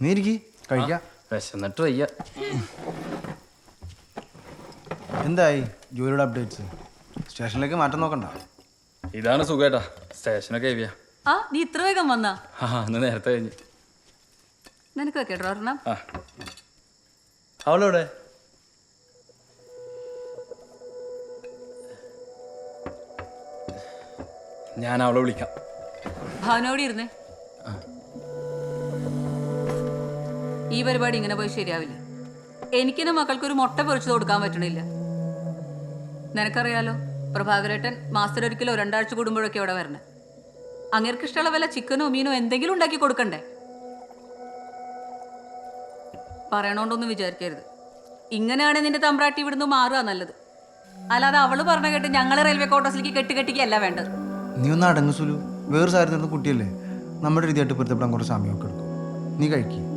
നീ ഇരിക്കി കഴിക്കാം. വിശന്നിട്ട് വയ്യ. എന്തായി ജോലിയുടെ അപ്ഡേറ്റ്സ്? സ്റ്റേഷനിലേക്ക് മാറ്റം നോക്കണ്ട. ഇതാണ് സുഖേട്ടാ, സ്റ്റേഷനൊക്കെ ഹെവിയാ. ആ നീ ഇത്ര വേഗം വന്നാ? അന്ന് നേരത്തെ കഴിഞ്ഞു. നിനക്ക് വെക്കേട്ടോ ഒരെണ്ണം. അവളെവിടെ? ഞാൻ അവളെ വിളിക്കാം. ഭാവനോടെ ഇരുന്നേ. ഈ പരിപാടി ഇങ്ങനെ പോയി ശരിയാവില്ല. എനിക്കെന്റെ മക്കൾക്കൊരു മുട്ട പൊരിച്ചു കൊടുക്കാൻ പറ്റണില്ല. നിനക്കറിയാലോ, പ്രഭാകരേട്ടൻ മാസത്തിലൊരിക്കലോ 2 ആഴ്ച കൂടുമ്പോഴൊക്കെ അവിടെ വരണേ. അങ്ങേർക്ക് ഇഷ്ടമുള്ള വല്ല ചിക്കനോ മീനോ എന്തെങ്കിലും ഉണ്ടാക്കി കൊടുക്കണ്ടേ? പറയണോണ്ടൊന്നും വിചാരിക്കരുത്. ഇങ്ങനെയാണെങ്കിൽ നിന്റെ തമ്പ്രാട്ടി ഇവിടുന്ന് മാറുക നല്ലത്. അല്ലാതെ അവള് പറഞ്ഞ കേട്ട് ഞങ്ങളെ റെയിൽവേ ക്വാർട്ടേഴ്സിലേക്ക് കെട്ടിക്കല്ല വേണ്ടത്. നീ ഒന്ന് അടങ്ങു സുലു. വേറെ സാരി നിർന്ന കുട്ടിയല്ലേ, നമ്മുടെ രീതിയായിട്ട് പൊരുത്തപ്പെടാൻ കുറച്ച് സമയമൊക്കെ എടുക്കും. നീ കഴിക്കും.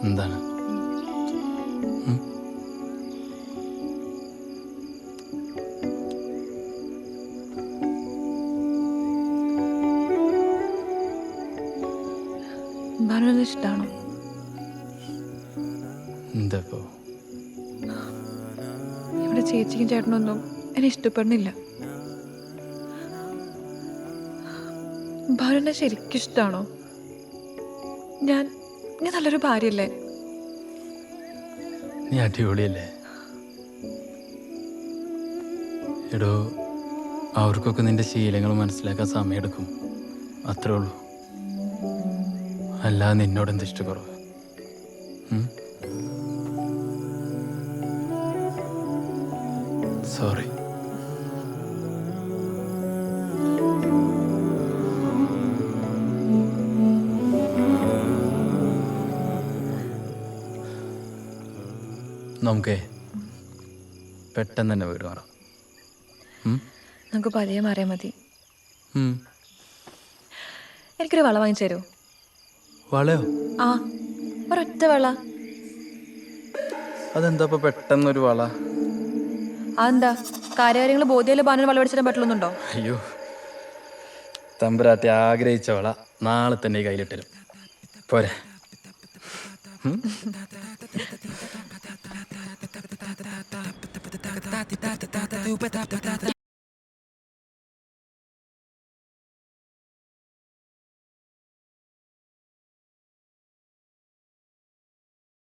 എന്താണ്? ഭാനുവിന് ഇഷ്ടമാണോ? എന്താ ഇവിടെ ചേച്ചിക്കും ചേട്ടനൊന്നും എന്നെ ഇഷ്ടപ്പെടുന്നില്ല. ഭാനുവിനെ ശരിക്കും ഇഷ്ടമാണോ? ഞാൻ നല്ലൊരു ഭാര്യയല്ലേ? നീ അടിപൊളിയല്ലേ? എടോ, അവർക്കൊക്കെ നിന്റെ ശീലങ്ങൾ മനസ്സിലാക്കാൻ സമയമെടുക്കും, അത്രേ ഉള്ളൂ. അല്ലാതെ നിന്നോട് എന്ത് ഇഷ്ടക്കുറവ്? സോറി. നമുക്കേ പെട്ടെന്ന് തന്നെ വീട് മാറാം. നമുക്ക് പതിയെ മാറിയാൽ മതി. എനിക്കൊരു വള വാങ്ങിച്ചു തരുമോ? വളയോ? ആ, ഒരൊറ്റ വള. അതെന്താ ഇപ്പൊ പെട്ടെന്നൊരു വള? അതെന്താ, കാര്യകാര്യങ്ങൾ ബോധ്യയില് ഭാനുവിന് വള മേടിച്ചിടാൻ പറ്റുന്നുണ്ടോ? അയ്യോ, തമ്പുരാട്ടി ആഗ്രഹിച്ച വള നാളെ തന്നെ കയ്യിലിട്ടരും പോരെ?